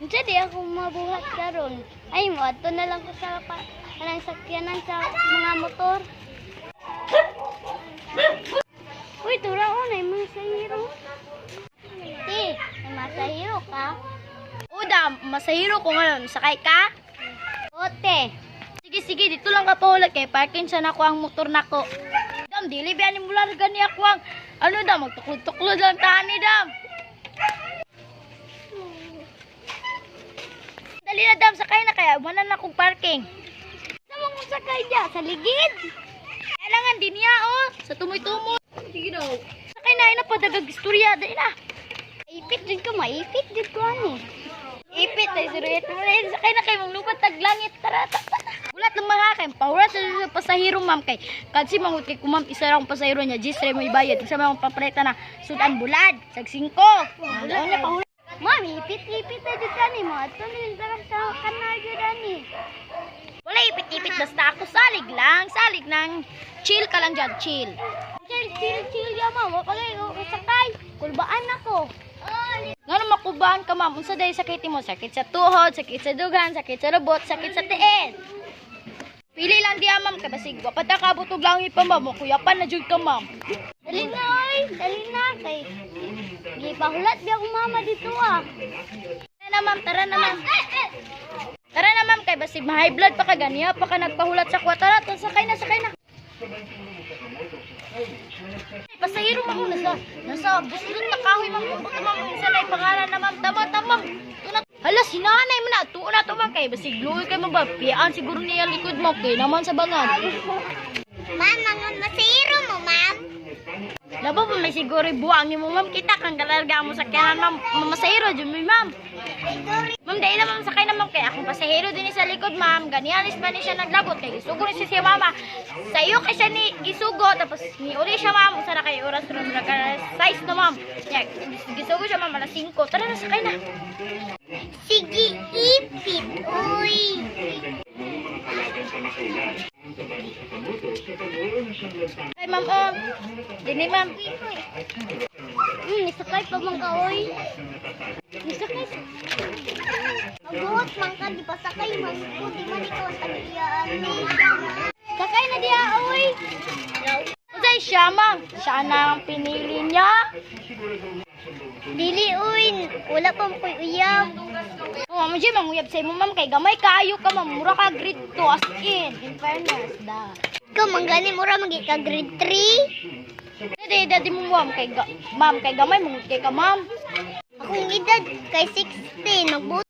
Unsa di ako mabuhat karon? Ay mo adto na lang ko sa kanang sakyanan sa mga motor. Uy, turaon ay masahiro. Ti, ay masahiro ka? Uda, masahiro ko ngayon. Sakay ka? Ote. Sige, sige, dito lang ka paulat kay parking sa nako ang motor nako. Dam, dili ba ni mula gani ako ang ano dam, magtuklod-tuklod lang tani dam. Dali na dam, sakay na kaya wala na akong parking. Sama mo sakay dia sa ligid. Kailangan din niya oh, sa tumoy-tumoy. Sige daw. Sakay na ina pa dagag istorya dai na. Ipit din ko, maipit din ko ani. Ipit ay siruet mo rin. Sakay na kay mong lupat taglangit tarata. Gulat lang mga kay paurat sa pasahero ma'am kay kadsi mangut kay kumam isa ra akong pasahero niya gistre mo ibayad isa man papreta na sudan bulad sag 5. Wala na pa. Ma'am, ipit-ipit na din kani mo. Adto ni sa kanal gyud ani. Wala ipit-ipit basta ako salig lang chill ka lang dyan, chill. Chill ya ma'am, pagay sakay. Kulbaan ako. Ngano makubaan ka ma'am, unsa day sakit mo? Sakit sa tuhod, sakit sa dugan, sakit sa robot, sakit sa tiil. Pili lang diya ma'am, kay basig wa pata ka butog lang ipa ma'am, kuyapan na jud ka ma'am. Dali na oy, dali na kay. Gipahulat di ako mama dito ah. Tara na ma'am. Tara na ma'am, kay basig ma-high blood pa ka ganiya pa ka nagpahulat sa kwatara, sakay na. Pasahero mo nasa busdon na kahoy ma'am, buto ma'am, isa na pangalan na ma'am, tama. Hala, sinanay mo na, tuon na to ma'am, kay basig luoy kay ma'am, piyaan siguro niya likod mo, kay naman sa bangad. Ma'am, mga masiro mo ma'am. Labo pa may siguro buwang ni mo ma'am, kita kang galarga mo sa kanan ma'am, mamasahero dyan mo ma'am. Ma'am, dahil na ma'am, sakay na ma'am, kay akong pasahero din sa likod ma'am, ganiyan is pa ni siya naglabot, kay isugo ni siya mama. Sa iyo kay siya ni isugo, tapos ni uli siya ma'am, usa na kay oras ron size na ma'am. Gisugo siya ma'am, alas 5, tara na, sakay na. Sige, ipit, uy. Ay ma'am, oh, dini ma'am. Nisakay pa man ka, uy. Nisakay. Magbuhat man ka, di pa sakay man. Di man ikaw sa biyaan. Sakay na diya, uy. Usay siya ma'am, siya na ang pinili niya. Dili, uy. Wala pa ko'y uyab. Oh, ma'am, di manguyab sa'yo mo ma'am, kay gamay kayo ka ma'am, mura ka grade 2 as in fairness da. Ikaw, manggani mo ra magi ka grade 3. Dadi mo ma'am, kay gamay, mangut kay ka ma'am. Akong edad kay 16. Nagbuhat